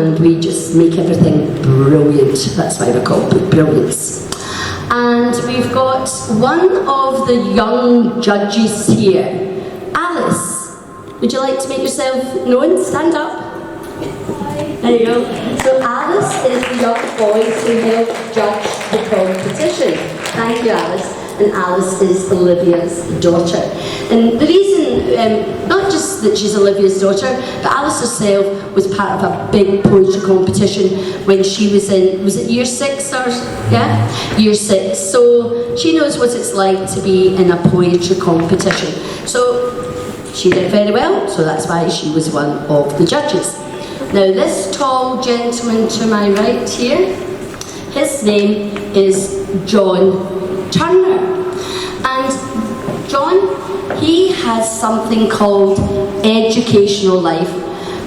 and we just make everything brilliant. That's why we're called Brilliance. And we've got one of the young judges here. Alice, would you like to make yourself known? Stand up. There you go. So Alice is the young boy who helped judge the competition. Thank you, Alice. And Alice is Olivia's daughter. And the reason, not just that she's Olivia's daughter, but Alice herself was part of a big poetry competition when she was in, was it year 6 or, yeah? Year 6. So she knows what it's like to be in a poetry competition. So she did very well, so that's why she was one of the judges. Now this tall gentleman to my right here, his name is John Turner. And John, he has something called Educational Life.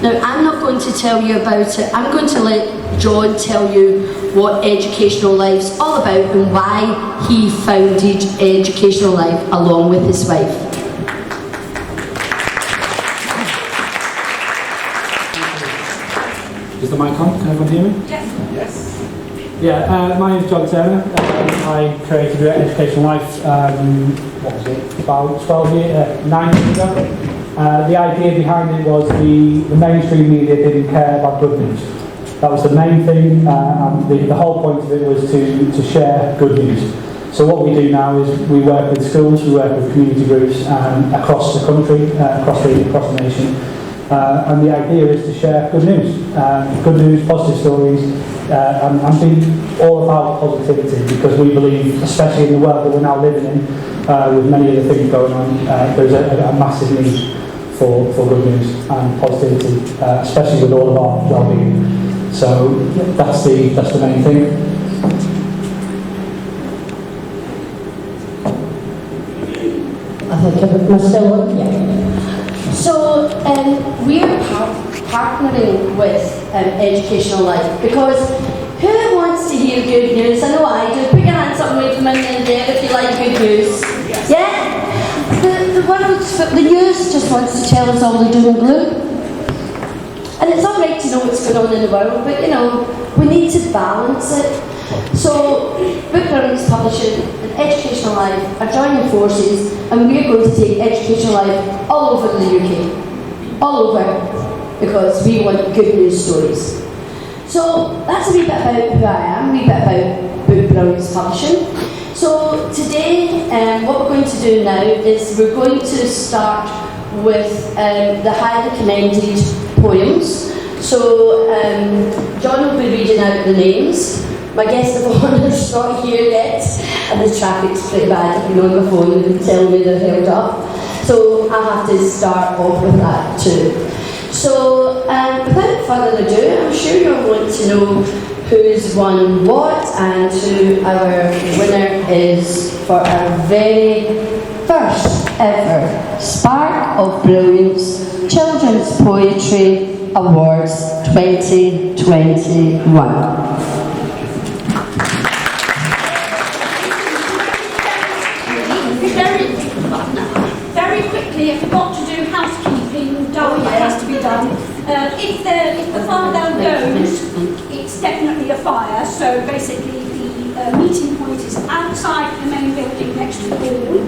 Now I'm not going to tell you about it, I'm going to let John tell you what Educational Life's all about and why he founded Educational Life along with his wife. Is the mic on? Can everyone hear me? Yes. Yes. Yeah, my name is John Turner. I created Educational Life, what was it, about 9 years ago. The idea behind it was the mainstream media didn't care about good news. That was the main thing, and the whole point of it was to share good news. So what we do now is we work with schools, we work with community groups across the country, across the nation. And the idea is to share good news, positive stories, and be all about positivity, because we believe, especially in the world that we're now living in, with many other things going on, there's a massive need for good news and positivity, especially with all of our well-being. So that's the main thing. I think I'm still on, yeah. So we're partnering with Educational Life because who wants to hear good news? I know I do. Put your hands up and wave them in the air if you like good news. Yes. Yeah? The news just wants to tell us all the doom and gloom. And it's all right to know what's going on in the world, but you know, we need to balance it. So, Brilliance Publishing and Educational Life are joining forces, and we're going to take Educational Life all over the UK. All over, because we want good news stories. So, that's a wee bit about who I am, a wee bit about Brilliance Publishing. So, today, what we're going to do now is we're going to start with the highly commended poems. So, John will be reading out the names. My guest of honour is not here yet, and the traffic's pretty bad. If you know on my phone, you can tell me they're held up. So I'll have to start off with that too. So without further ado, I'm sure you'll want to know who's won what and who our winner is for our very first ever Spark of Brilliance Children's Poetry Awards 2021. I forgot to do housekeeping, darling, it has to be done. If the fire bell goes, it's definitely a fire, so basically the meeting point is outside the main building next to the hall.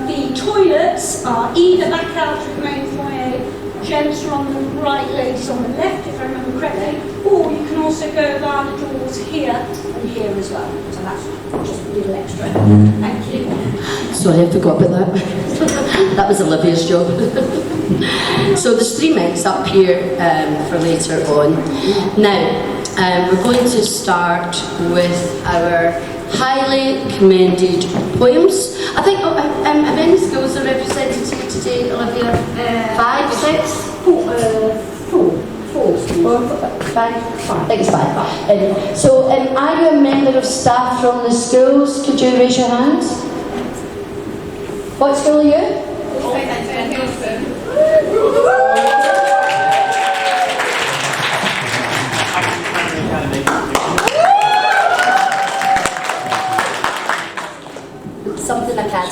The toilets are either back out of the main foyer, gents are on the right, ladies on the left, if I remember correctly, or you can also go via the doors here and here as well. So that's just a little extra. Thank you. Sorry, I forgot about that. That was Olivia's job. So there's 3 mics up here for later on. Now, we're going to start with our highly commended poems. I think, how many schools are represented here today, Olivia? 5, 6? 4 schools. 5? I think it's 5. So, are you a member of staff from the schools? Could you raise your hands? What school are you? Something like that.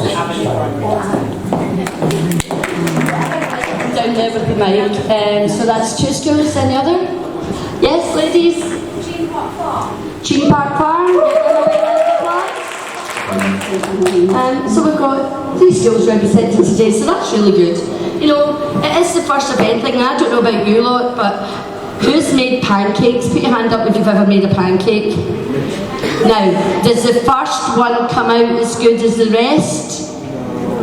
Down there with the mic. So that's 2 schools. Any other? ladies? Jean Park Farm. Jean Park Farm. So we've got 3 schools represented today, so that's really good. You know, it is the first event thing. I don't know about you lot, but who's made pancakes? Put your hand up if you've ever made a pancake. Now, does the first one come out as good as the rest?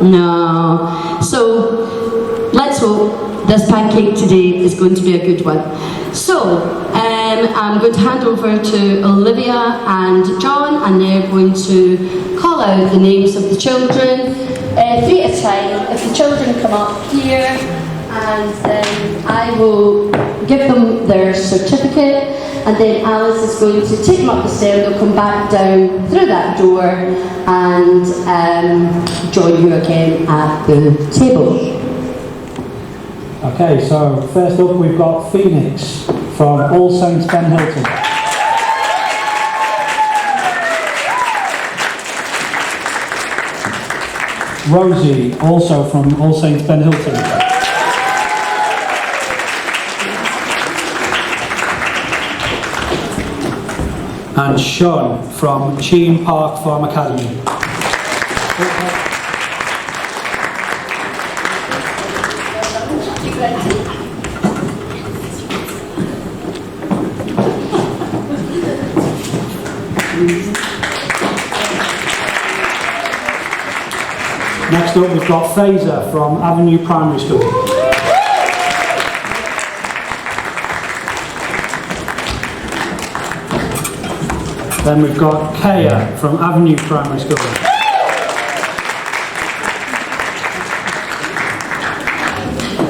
No. So, let's hope this pancake today is going to be a good one. So, I'm going to hand over to Olivia and John, and they're going to call out the names of the children, 3 at a time. If the children come up here, and I will give them their certificate, and then Alice is going to take them up the stairs. They'll come back down through that door and join you again at the table. Okay, so first up we've got Phoenix from All Saints Ben Hilton. Rosie, also from All Saints Ben Hilton. And Sean from Cheam Park Farm Academy. Next up we've got Fraser from Avenue Primary School. Then we've got Kaya from Avenue Primary School.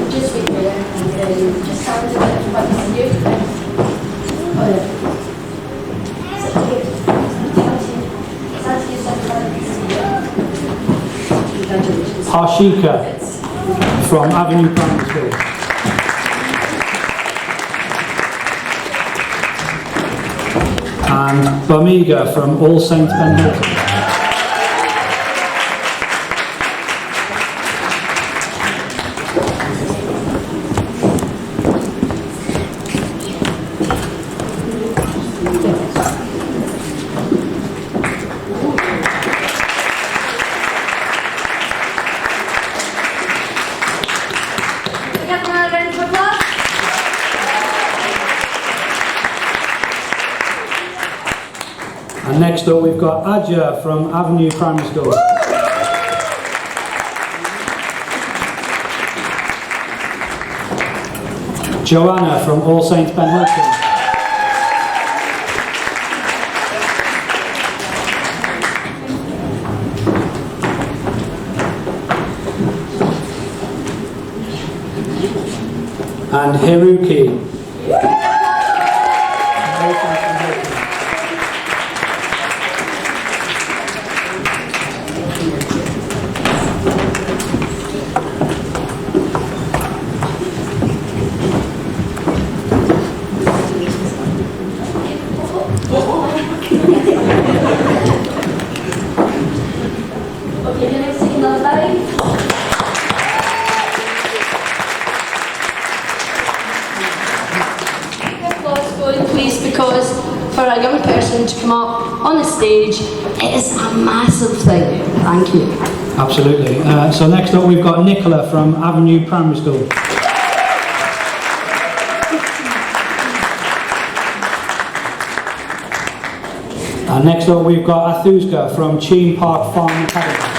Just wait there and just sound a bit of what's new. Harshika from Avenue Primary School. And Bamiga from All Saints Ben Hilton. And next up we've got Adja from Avenue Primary School. Joanna from All Saints Ben Hilton. And Hiruki. Okay, can I sing another line? Applause going, please, because for a young person to come up on the stage, it is a massive thing. Thank you. Absolutely. So next up we've got Nicola from Avenue Primary School. And next up we've got Athuska from Cheam Park Farm Academy.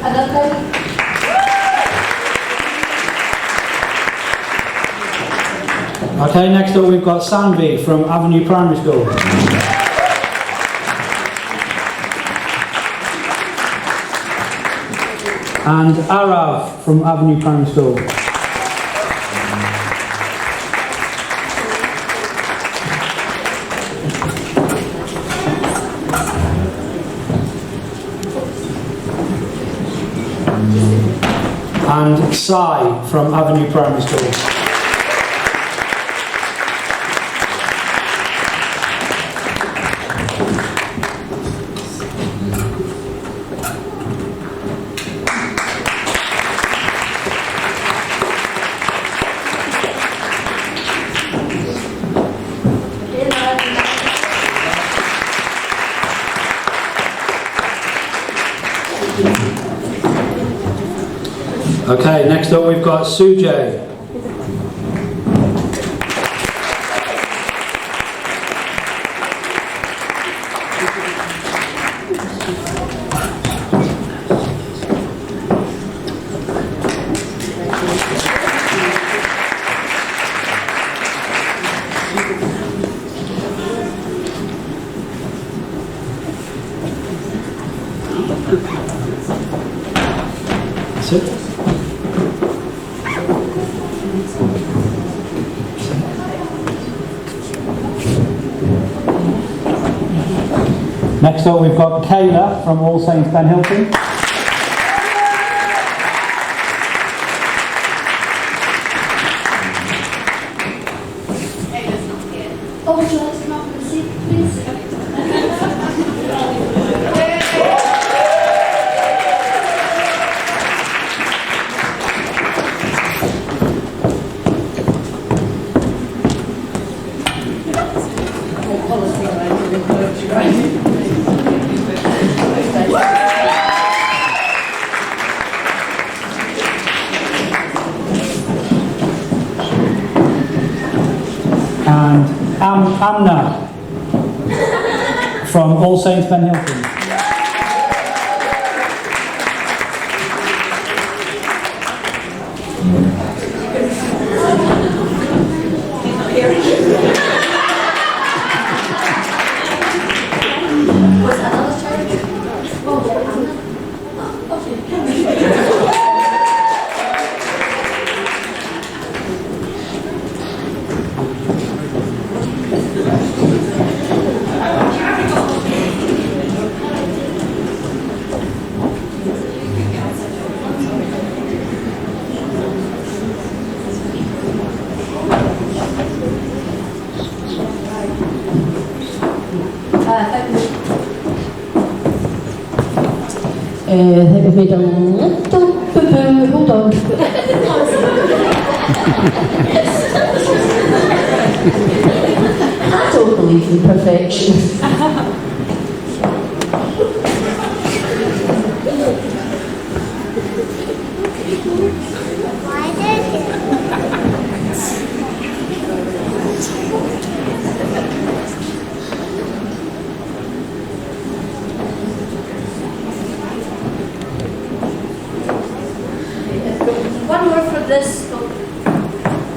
Another Okay, next up we've got Sanvi from Avenue Primary School. And Arav from Avenue Primary School. and Sai from Avenue Primary School. Okay, next up we've got Sujay. That's it. Next up we've got Kayla from All Saints Ben Hilton. Oh, would you like to come up and see, please? And Anna from All Saints Ben Hilton. Was that another charge? Oh, Anna. Okay. I think we've made a little boo-boo. Hold on. I don't believe in perfection.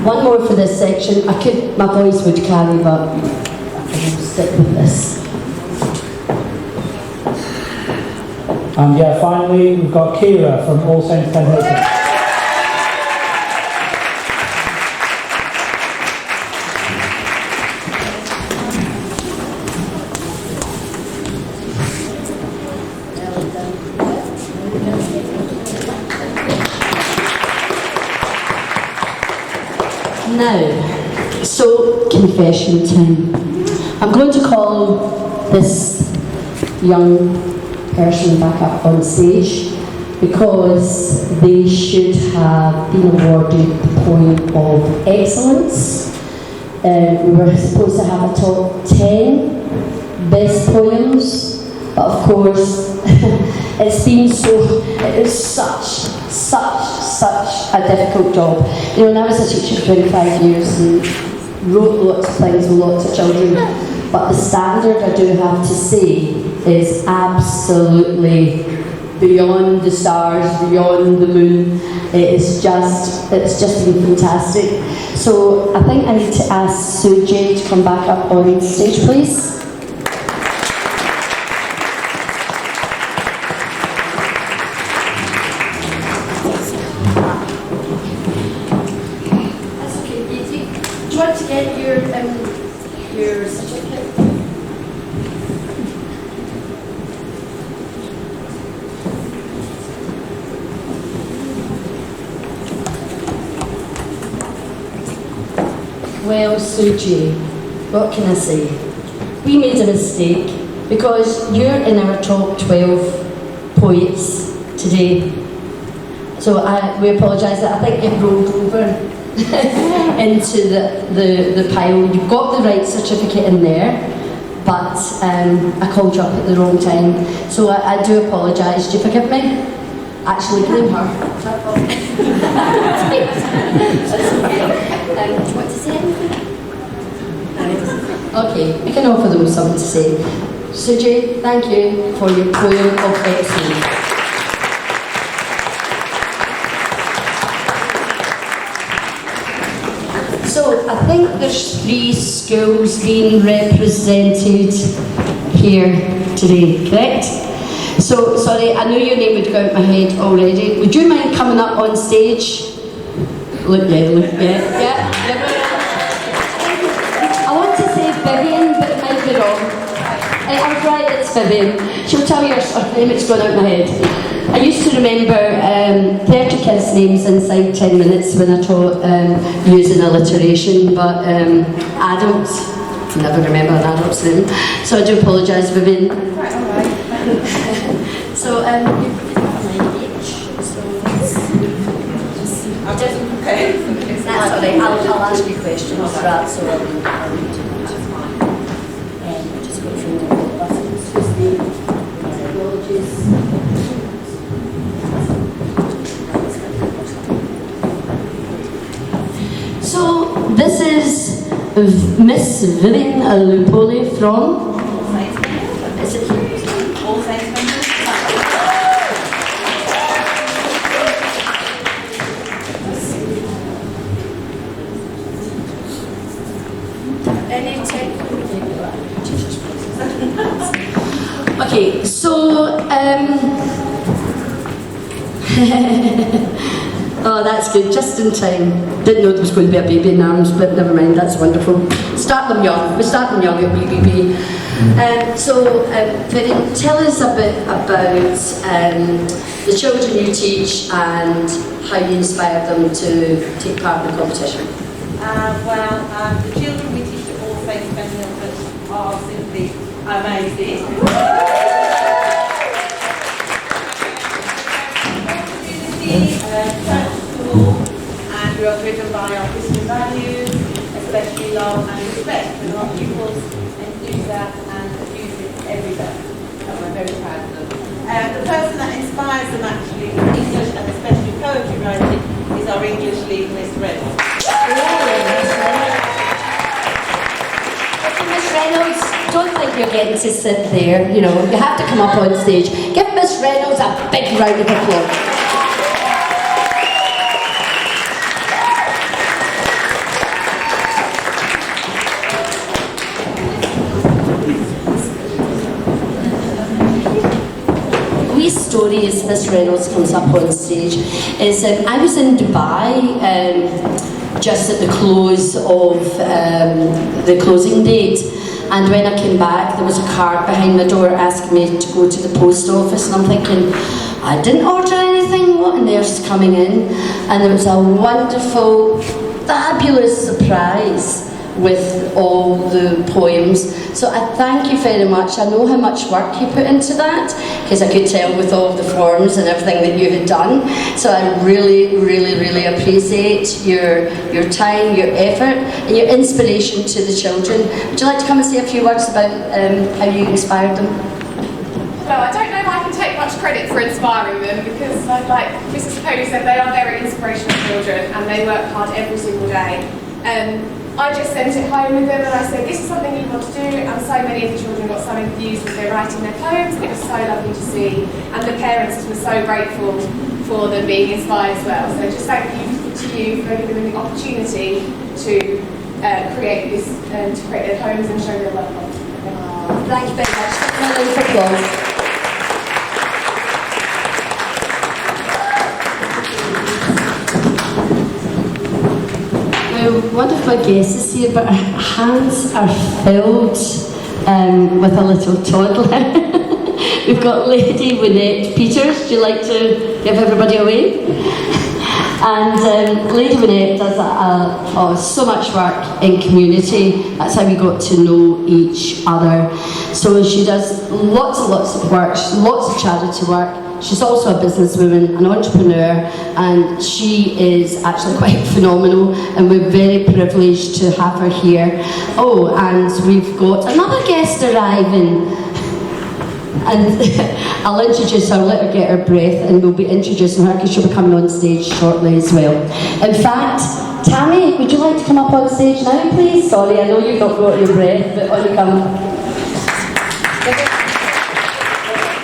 One more for this section. My voice would carry, but I'll stick with this. And yeah, finally we've got Kira from All Saints Ben Hilton. Now, so confession time. I'm going to call this young person back up on stage because they should have been awarded the point of excellence. We were supposed to have a top 10 best poems, but of course it's been it is such a difficult job. You know, and I was a teacher for 25 years and wrote lots of things with lots of children, but the standard, I do have to say, is absolutely beyond the stars, beyond the moon. It's just been fantastic. So I think I need to ask Sujay to come back up on stage, please. Do you want to get your certificate? Well, Suji, what can I say? We made a mistake because you're in our top 12 poets today. So we apologise that I think it rolled over into the pile. You've got the right certificate in there, but I called you up at the wrong time. So I do apologise. Do you forgive me? Actually, blame her. Do you want to say anything? Okay, we can offer them something to say. Suji, thank you for your poem of excellence. So I think there's 3 schools being represented here today, correct? So, sorry, I knew your name would go out my head already. Would you mind coming up on stage? Yeah. I want to say Vivian, but it might be wrong. I was right, it's Vivian. She'll tell you her name, it's gone out my head. I used to remember 30 kids' names inside 10 minutes when I taught using alliteration, but adults, never remember an adult's name. So I do apologise, Vivian. So, that's all right, I'll ask you questions for that, so I'll just go through the buttons. So, this is Miss Vivian Lupoli from? Is it here? Okay, so oh, that's good, just in time. Didn't know there was going to be a baby in arms, but never mind, that's wonderful. Start them young, we start them young at BBB. Vivian, tell us a bit about the children you teach and how you inspire them to take part in the competition. The children we teach at All Saints Benjamin are simply amazing. And we are driven by our Christian values, especially love and respect, and our pupils use that and use it every day. And we're very proud of them. The person that inspires them actually in English and especially poetry writing is our English lead, Miss Reynolds. Miss Reynolds, don't think you're getting to sit there, you know, you have to come up on stage. Give Miss Reynolds a big round of applause. Story as Miss Reynolds comes up on stage is I was in Dubai just at the close of the closing date, and when I came back there was a cart behind my door asking me to go to the post office, and I'm thinking, I didn't order anything, what on earth's coming in? And it was a wonderful, fabulous surprise with all the poems. So I thank you very much. I know how much work you put into that, because I could tell with all the forms and everything that you had done. So I really, really, really appreciate your time, your effort, and your inspiration to the children. Would you like to come and say a few words about how you inspired them? Well, I don't know if I can take much credit for inspiring them, because like Mrs. Cody said, they are very inspirational children and they work hard every single day. I just sent it home with them and I said, this is something you want to do, and so many of the children got so enthused as they're writing their poems. It was so lovely to see, and the parents were so grateful for them being inspired as well. So just thank you to you for giving them the opportunity to create this, to create their poems and show their work. Thank you very much. Another round of applause. One of my guests is here, but her hands are filled with a little toddler. We've got Lady Winette Peters. Do you like to give everybody a wave? And Lady Winette does so much work in community. That's how we got to know each other. So she does lots and lots of work, lots of charity work. She's also a businesswoman, an entrepreneur, and she is actually quite phenomenal, and we're very privileged to have her here. Oh, and we've got another guest arriving. And I'll introduce her, let her get her breath, and we'll be introducing her because she'll be coming on stage shortly as well. In fact, Tammy, would you like to come up on stage now, please? Sorry, I know you've not got your breath, but on you come.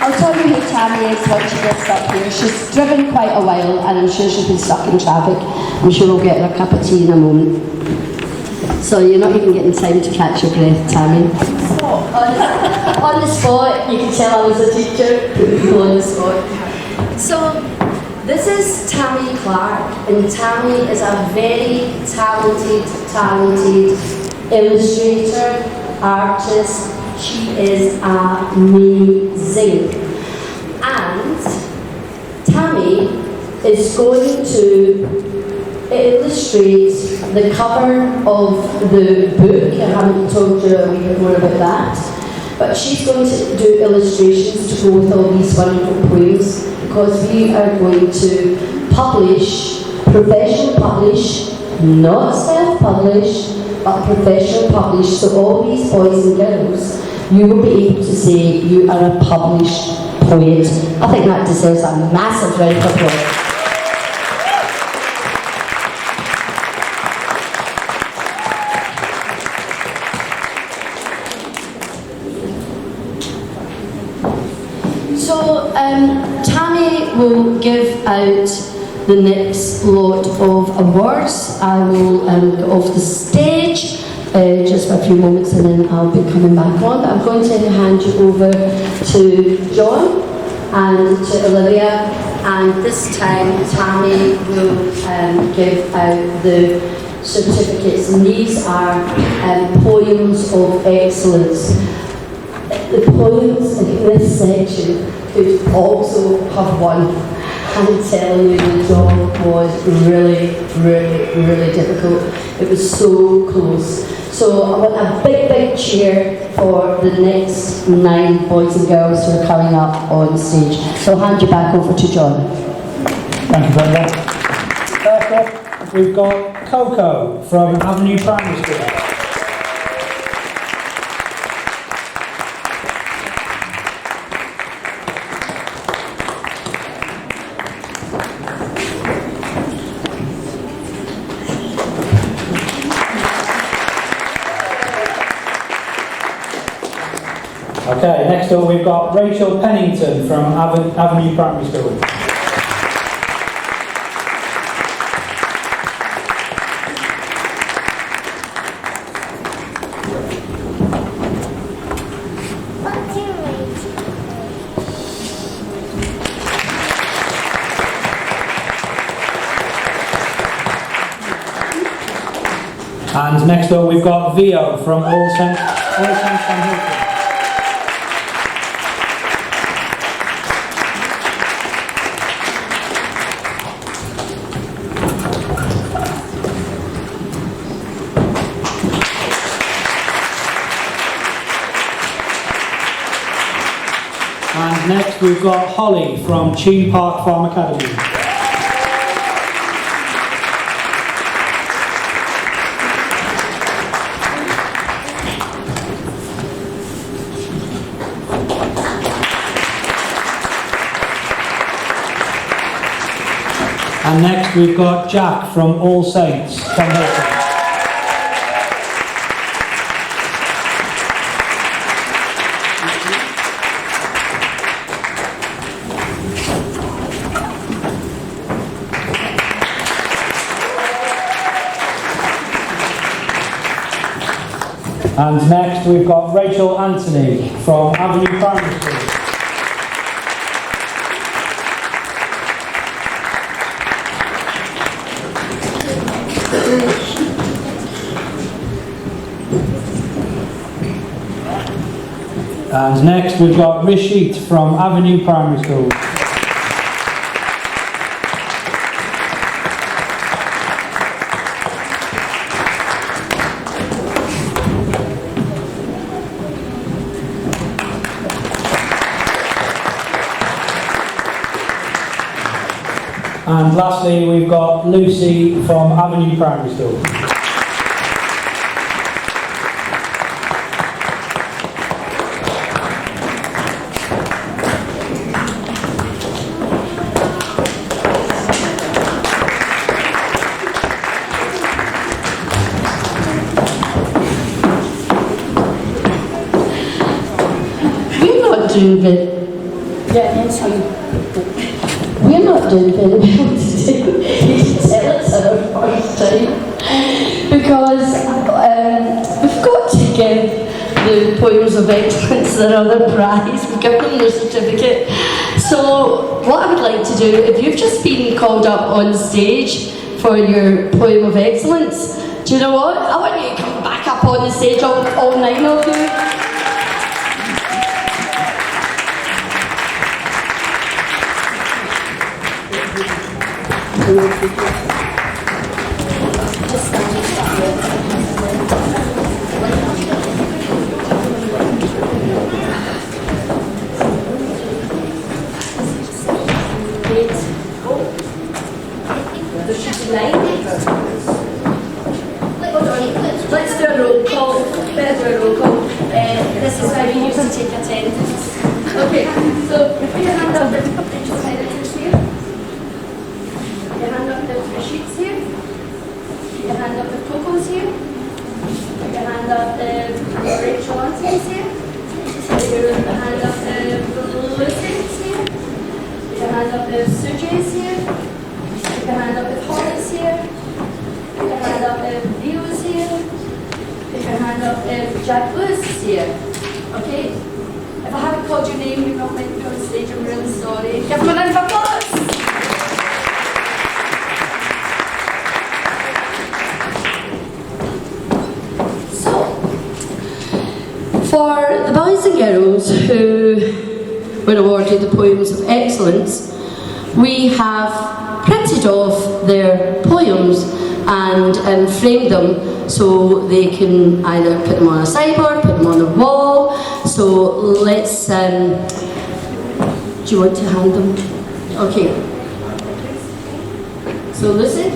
I'll tell you who Tammy is once she gets up here. She's driven quite a while, and I'm sure she's been stuck in traffic. I'm sure we'll get her a cup of tea in a moment. So you're not even getting time to catch your breath, Tammy. On the spot, you can tell I was a teacher, put people on the spot. So this is Tammy Clark, and Tammy is a very talented illustrator, artist. She is amazing. And Tammy is going to illustrate the cover of the book. I haven't told you a wee bit more about that. But she's going to do illustrations to go with all these wonderful poems, because we are going to publish, professional publish, not self-publish, but professional publish. So all these boys and girls, you will be able to say you are a published poet. I think that deserves a massive round of applause. So Tammy will give out the next lot of awards. I will go off the stage just for a few moments, and then I'll be coming back on. But I'm going to hand you over to John and to Olivia, and this time Tammy will give out the certificates, and these are poems of excellence. The poems in this section could also have won. I'm telling you, the job was really difficult. It was so close. So I want a big cheer for the next 9 boys and girls who are coming up on stage. So I'll hand you back over to John. Thank you, Brenda. First up, we've got Coco from Avenue Primary School. Okay, next up we've got Rachel Pennington from Avenue Primary School. And next up we've got Vio from All Saints Van Hilton. And next we've got Holly from Cheam Park Farm Academy. And next we've got Jack from All Saints Van Hilton. And next we've got Rachel Anthony from Avenue Primary School. And next we've got Rishit from Avenue Primary School. And lastly, we've got Lucy from Avenue Primary School. Doing very, we're not doing very well today. You can tell it's our first time because we've got to give the Poems of Excellence their other prize. We've given them their certificate. So what I would like to do, if you've just been called up on stage for your Poem of Excellence, do you know what? I want you to come back up on the stage, all 9 of you. Let's do a roll call. Better do a roll call. This is how we used to take attendance. Okay, so if you hand up the editors here, your hand up the sheets here, your hand up the pupils here, your hand up the Rachel Answers here, your hand up the Lucas here, your hand up the Suji's here, your hand up the Hollits here, your hand up the Leo's here, your hand up the Jack Lewis here. Okay? If I haven't called your name, you're not meant to be on stage, I'm really sorry. Give them a round of applause! So, for the boys and girls who were awarded the Poems of Excellence, we have printed off their poems and framed them so they can either put them on a sideboard, put them on the wall. So let's, do you want to hand them? Okay. So Lucy?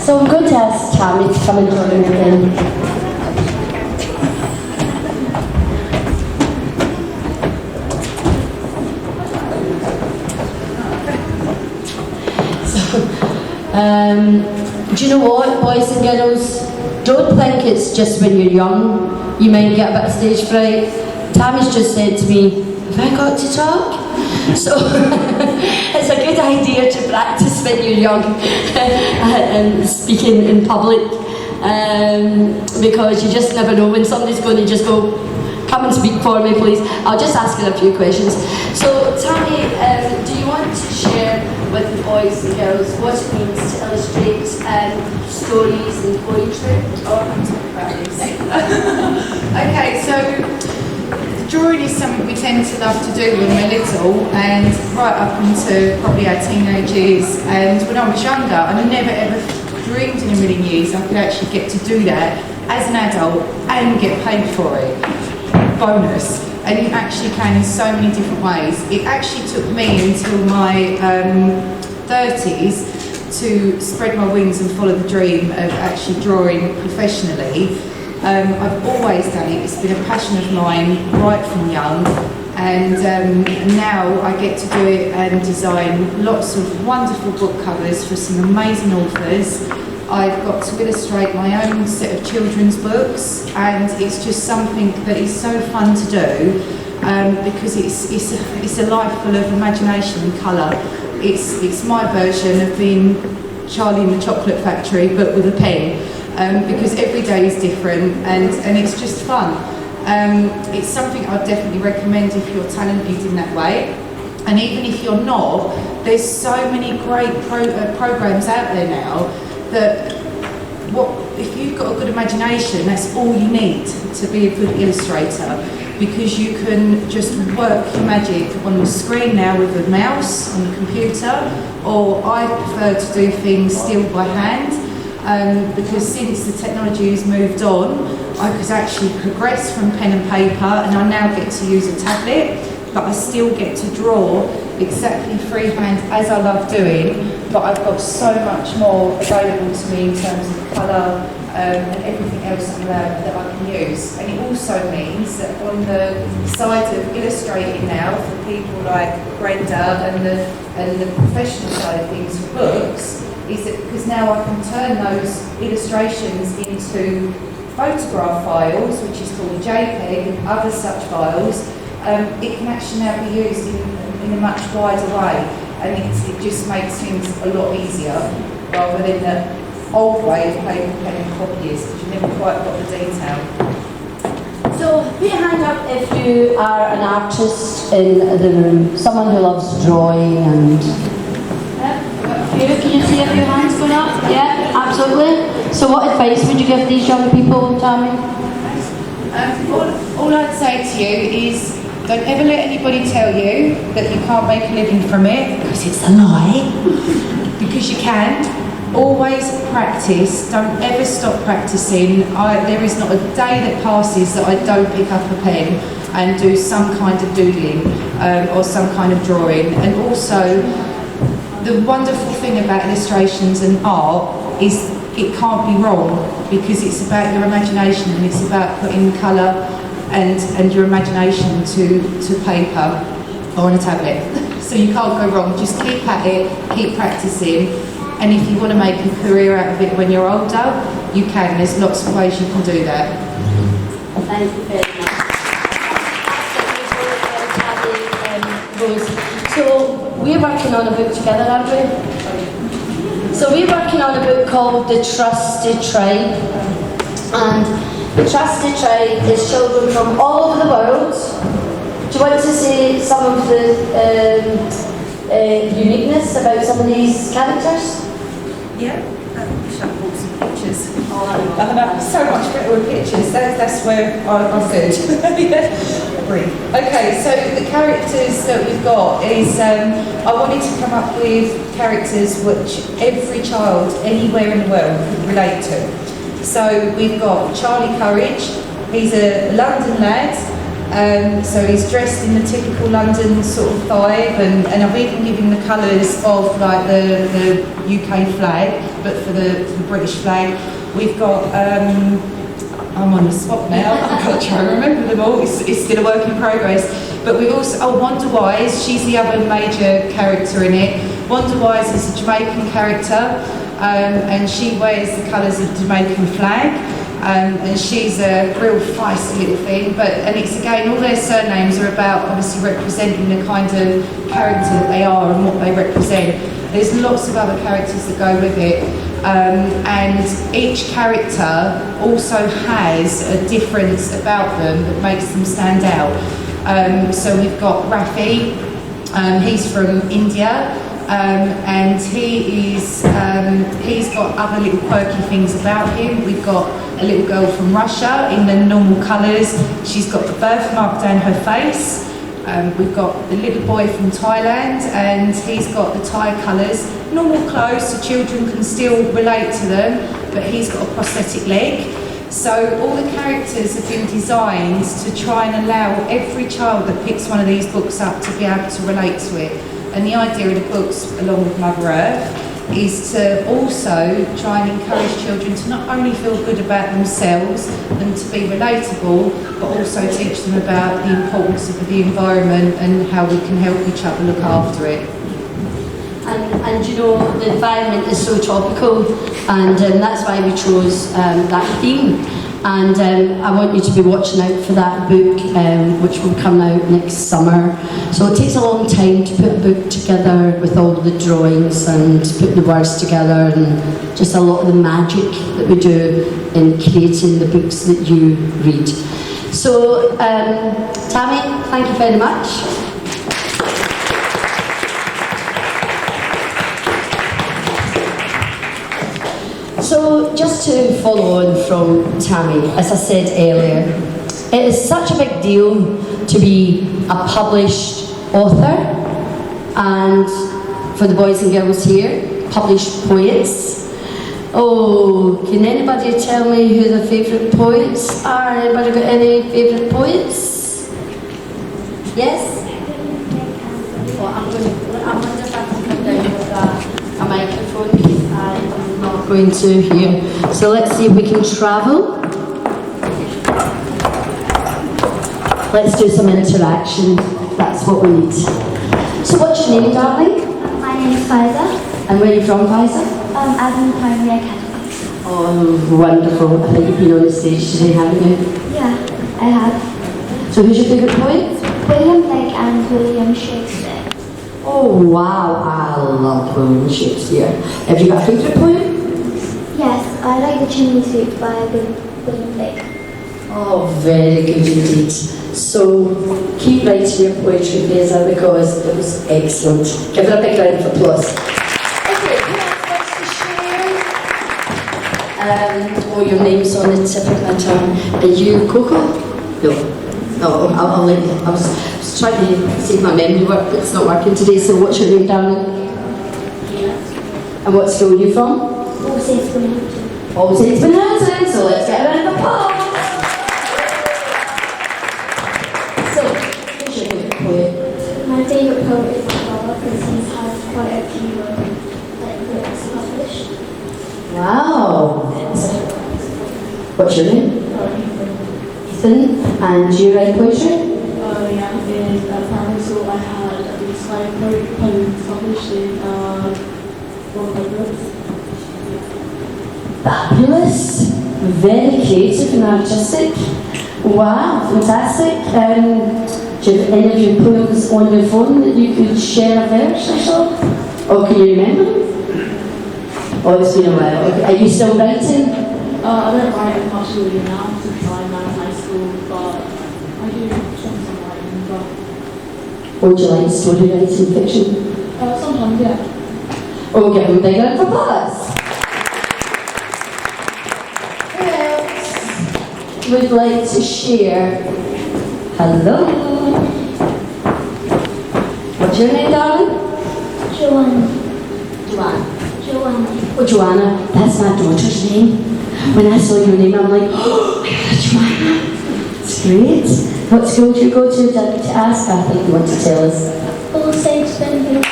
So I'm going to ask Tammy to come and join me again. Do you know what, boys and girls? Don't think it's just when you're young you might get a bit of stage fright. Tammy's just said to me, have I got to talk? So it's a good idea to practice when you're young and speaking in public, because you just never know when somebody's going to just go, come and speak for me please. I'll just ask her a few questions. So Tammy, do you want to share with the boys and girls what it means to illustrate stories and poetry? Okay, so drawing is something we tend to love to do when we're little, and right up into probably our teenage years. And when I was younger, I never ever dreamed in a million years I could actually get to do that as an adult and get paid for it. Bonus. And it actually can in so many different ways. It actually took me until my 30s to spread my wings and follow the dream of actually drawing professionally. I've always done it. It's been a passion of mine right from young, and now I get to do it and design lots of wonderful book covers for some amazing authors. I've got to illustrate my own set of children's books, and it's just something that is so fun to do because it's a life full of imagination and colour. It's my version of being Charlie in the Chocolate Factory, but with a pen, because every day is different, and it's just fun. It's something I'd definitely recommend if you're talented in that way. And even if you're not, there's so many great programs out there now that if you've got a good imagination, that's all you need to be a good illustrator, because you can just work your magic on the screen now with a mouse on the computer, or I prefer to do things still by hand, because since the technology has moved on, I could actually progress from pen and paper, and I now get to use a tablet, but I still get to draw exactly freehand as I love doing, but I've got so much more available to me in terms of colour and everything else that I can use. And it also means that on the side of illustrating now for people like Brenda and the professional side of things for books, is that because now I can turn those illustrations into photograph files, which is called a JPEG, and other such files, it can actually now be used in a much wider way, and it just makes things a lot easier rather than the old way of paper, pen and copies, because you never quite got the detail. So put your hand up if you are an artist in the room, someone who loves drawing and... Can you see a few hands going up? Yeah, absolutely. So what advice would you give these young people, Tammy? All I'd say to you is, don't ever let anybody tell you that you can't make a living from it, because it's a lie, because you can. Always practice, don't ever stop practicing. There is not a day that passes that I don't pick up a pen and do some kind of doodling or some kind of drawing. And also, the wonderful thing about illustrations and art is it can't be wrong, because it's about your imagination, and it's about putting colour and your imagination to paper or on a tablet. So you can't go wrong. Just keep at it, keep practicing, and if you want to make a career out of it when you're older, you can. There's lots of ways you can do that. Thank you very much. So we're working on a book together, aren't we? So we're working on a book called The Trusted Tribe, and the Trusted Tribe is children from all over the world. Do you want to say some of the uniqueness about some of these characters? Yeah, shall I put some pictures? I'm so much better with pictures. That's where I'm good. Okay, so the characters that we've got is, I wanted to come up with characters which every child anywhere in the world could relate to. So we've got Charlie Courage. He's a London lad, so he's dressed in the typical London sort of vibe, and I've even given the colours of like the UK flag, but for the British flag. We've got, I'm on the spot now, I've got to try and remember them all, it's still a work in progress. But we've also, Wonder Wise, she's the other major character in it. Wonder Wise is a Jamaican character, and she wears the colours of the Jamaican flag, and she's a real feisty little thing. And it's again, all their surnames are about obviously representing the kind of character that they are and what they represent. There's lots of other characters that go with it, and each character also has a difference about them that makes them stand out. So we've got Rafi, he's from India. And he's got other little quirky things about him. We've got a little girl from Russia in the normal colours. She's got the birthmark down her face. We've got the little boy from Thailand, and he's got the Thai colours. Normal clothes, so children can still relate to them, but he's got a prosthetic leg. So all the characters have been designed to try and allow every child that picks one of these books up to be able to relate to it. And the idea of the books, along with Mother Earth, is to also try and encourage children to not only feel good about themselves and to be relatable, but also teach them about the importance of the environment and how we can help each other look after it. And you know, the environment is so topical, and that's why we chose that theme. And I want you to be watching out for that book, which will come out next summer. So it takes a long time to put a book together with all the drawings and put the words together, and just a lot of the magic that we do in creating the books that you read. So, Tammy, thank you very much. So, just to follow on from Tammy, as I said earlier, it is such a big deal to be a published author, and for the boys and girls here, published poets. Oh, can anybody tell me who their favourite poets are? Anybody got any favourite poets? Yes? Oh, I wonder if I can come down with a microphone, because I'm not going to hear. So let's see if we can travel. Let's do some interaction. That's what we need. So what's your name, darling? My name is Faiza. And where are you from, Faiza? Adam Primary Academy. Oh, wonderful. I think you've been on the stage today, haven't you? Yeah, I have. So who's your favourite poet? William Blake and William Shakespeare. Oh, wow. I love William Shakespeare. Have you got a favourite poet? Yes, I like The Chimney Sweep by William Blake. Oh, very good indeed. So keep writing your poetry, Faiza, because it was excellent. Give her a big round of applause. Okay, who else wants to share? Oh, your name's on the tip of my tongue. Are you Coco? No. Oh, I'll let you. I was trying to see if my memory worked, but it's not working today. So what's your name, darling? And what school are you from? All Saints Brilliance. All Saints Brilliance. So let's get a round of applause. So, who's your favourite poet? My favourite poet is my brother because he has quite a few books published. Wow. What's your name? Ethan. And do you write poetry? Yeah, in primary school I had at least 5 poems published in one of my books. Fabulous. Very creative and artistic. Wow, fantastic. Do you have any of your poems on your phone that you could share a verse or so? Or can you remember them? Oh, it's been a while. Okay. Are you still writing? I don't write as much really now since I'm out of high school, but I do some writing. But Or do you like story writing, fiction? sometimes, yeah. Oh, give them a big round of applause. Who else would like to share? Hello. What's your name, darling? Joanna. Joanna. Joanna. Oh, Joanna, that's my daughter's name. When I saw your name, I'm like, oh my God, Joanna. It's great. What school do you go to ask? I think you want to tell us. All Saints Brilliance.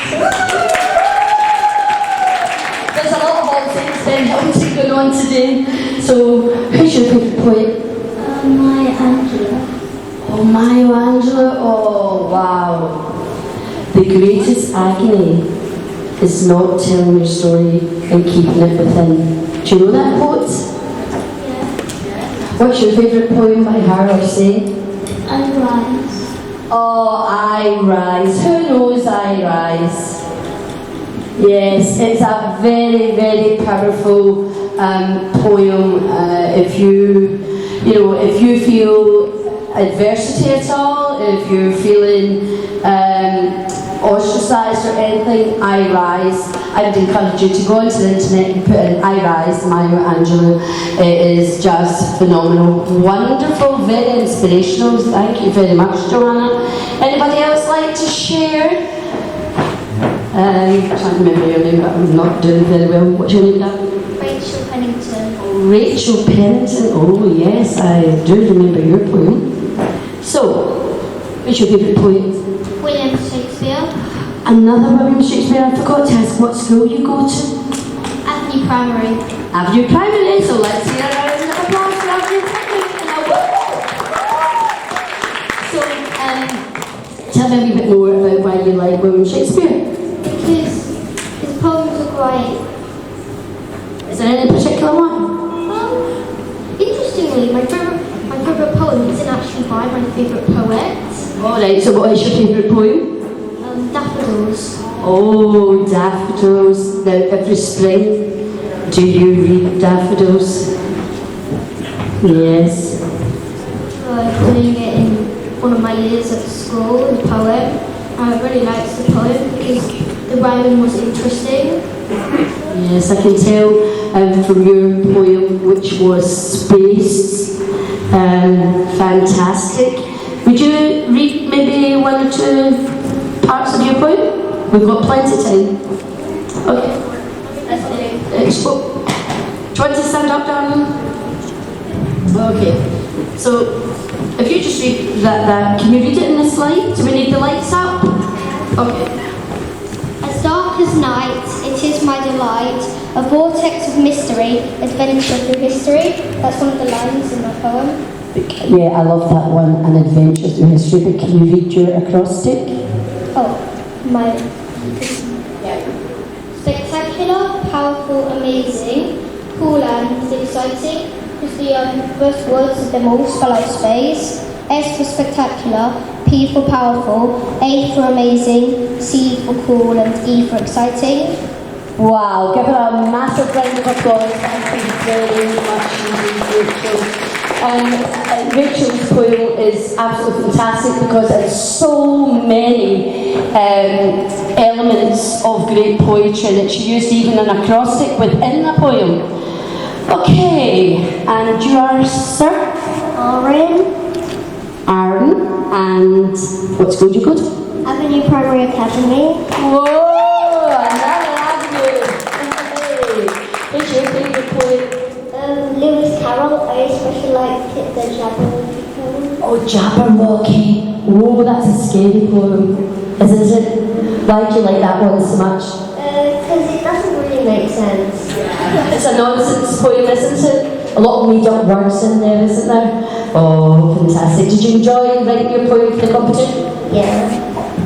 There's a lot of All Saints Brilliance going on today. So, who's your favourite poet? My Angela. Oh, Maya Angela. Oh, wow. The greatest agony is not telling your story and keeping it within. Do you know that quote? Yeah. What's your favourite poem by her or say? I Rise. Oh, I Rise. Who knows I Rise? Yes, it's a very, very powerful poem. If you feel adversity at all, if you're feeling ostracised or anything, I Rise. I would encourage you to go onto the internet and put in I Rise, Maya Angelou. It is just phenomenal. Wonderful, very inspirational. Thank you very much, Joanna. Anybody else like to share? I can't remember your name, but I'm not doing very well. What's your name, darling? Rachel Pennington. Rachel Pennington. Oh yes, I do remember your poem. So, what's your favourite poet? William Shakespeare. I Another William Shakespeare. I forgot to ask what school you go to. Avenue Primary. Avenue Primary. So let's hear a round of applause for Avenue Primary. So, tell me a wee bit more about why you like William Shakespeare. Because his poems are great. Is there any particular one? Interestingly, my favourite poem isn't actually by my favourite poet. Alright, so what is your favourite poem? Daffodils. Oh, daffodils. Now, every spring, do you read daffodils? Yes. Doing it in one of my years at school, the poem. I really liked the poem because the rhyming was interesting. Yes, I can tell from your poem, which was Space. Fantastic. Would you read maybe one or two parts of your poem? We've got plenty of time. Okay. Do you want to stand up, darling? Okay. So, if you just read that, can you read it in the slide? Do we need the lights up? Okay. As dark as night, it is my delight, a vortex of mystery, adventure through history. That's one of the lines in my poem. Yeah, I love that one, an adventure through history, but can you read your acrostic? Oh, my... Spectacular, powerful, amazing, cool and exciting, because the first words of them all spell out space. S for spectacular, P for powerful, A for amazing, C for cool and E for exciting. Wow, give her a massive round of applause. Thank you very much indeed, Rachel. Rachel's poem is absolutely fantastic because it's so many elements of great poetry that she used even an acrostic within the poem. Okay, and you are Sir? Aaron, and what school do you go to? Avenue Primary Academy. Whoa, another avenue. Hey, who's your favourite poet? Lewis Carroll. I especially like the Jabberwocky poem. Oh, Jabberwocky. Oh, that's a scary poem, isn't it? Why do you like that one so much? Because it doesn't really make sense. It's a nonsense poem, isn't it? A lot of made-up words in there, isn't there? Oh, fantastic. Did you enjoy writing your poem for the competition? Yeah.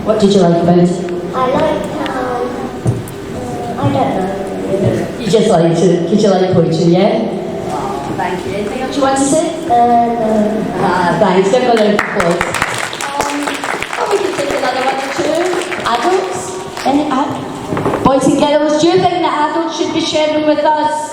What did you like about it? I like I don't know. You just liked it, because you like poetry, yeah? Oh, thank you. Anything else you want to say? No. Thanks. Give a round of applause. We can take another one or two. Adults? Any boys and girls, do you think that adults should be sharing with us?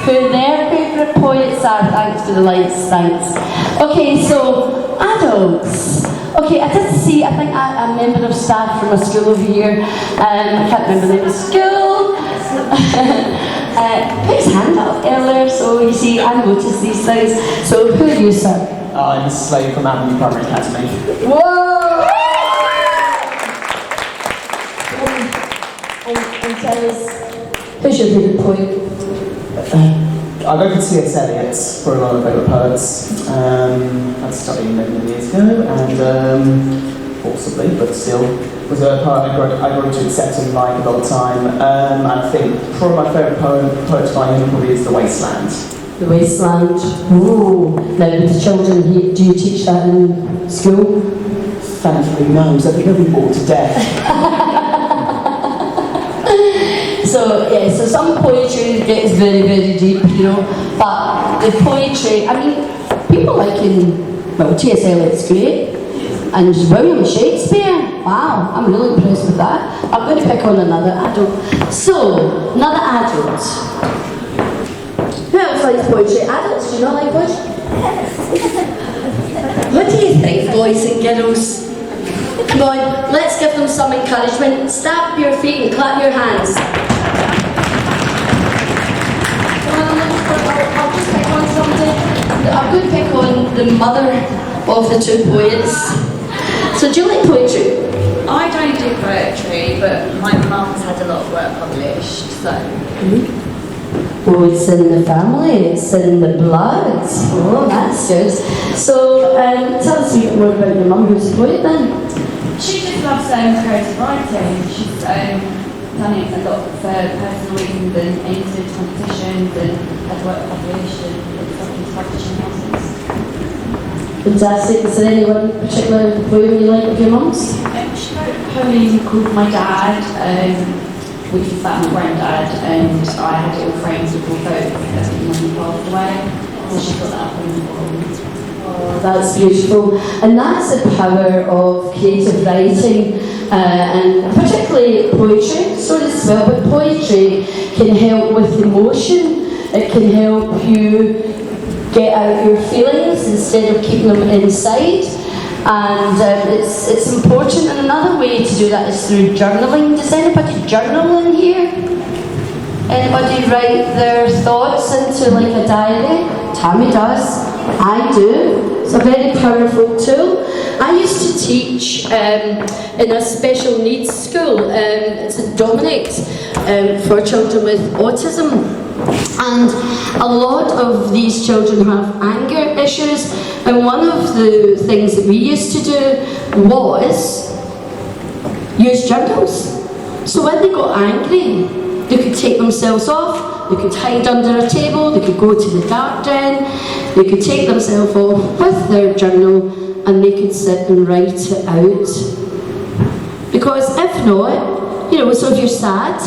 Who their favourite poets are? Thanks for the lights, thanks. Okay, so adults. Okay, I did see, I think a member of staff from a school over here, I can't remember the name of the school, put his hand up earlier, so you see, I noticed these things. So who are you, sir? I'm Mrs. Slade from Avenue Primary Academy. Whoa! And tell us, who's your favourite poet? I go for T.S. Eliot for a lot of favourite poets. I studied many years ago, and forcibly, but still, was a poet I grew to accept and like a lot of time. I think probably my favourite poet by him probably is The Wasteland. The Wasteland. Ooh. Now, with the children, do you teach that in school? Thankfully, no, so I think they'll be bored to death. So, yeah, so some poetry gets very, very deep, you know, but the poetry, I mean, people like T.S. Eliot's great, and William Shakespeare, wow, I'm really impressed with that. I'm going to pick on another adult. So, another adult. Who else likes poetry? Adults, do you not like poetry? What do you think, boys and girls? Come on, let's give them some encouragement. Stamp your feet and clap your hands. I'll just pick on something. I'm going to pick on the mother of the two poets. So do you like poetry? I don't do poetry, but my mum's had a lot of work published, so... Oh, it's in the family, it's in the blood. Oh, that's good. So, tell us a bit more about your mum, who's a poet then. She just loves creative writing. She's done it a lot for personal reasons and entered competitions and has worked published and into publishing houses. Fantastic. Is there anyone particular poem you like of your mum's? She wrote a poem called My Dad, which is about my granddad, and I had it all framed with all photos when he passed away. So she got that up on the wall. Oh, that's beautiful. And that's the power of creative writing, and particularly poetry, so as well, but poetry can help with emotion. It can help you get out your feelings instead of keeping them inside. And it's important. And another way to do that is through journaling. Does anybody journal in here? Anybody write their thoughts into like a diary? Tammy does. I do. It's a very powerful tool. I used to teach in a special needs school. It's a Dominic for children with autism. And a lot of these children have anger issues, and one of the things that we used to do was use journals. So when they got angry, they could take themselves off, they could hide under a table, they could go to the dark den, they could take themselves off with their journal, and they could sit and write it out. Because if not, so if you're sad,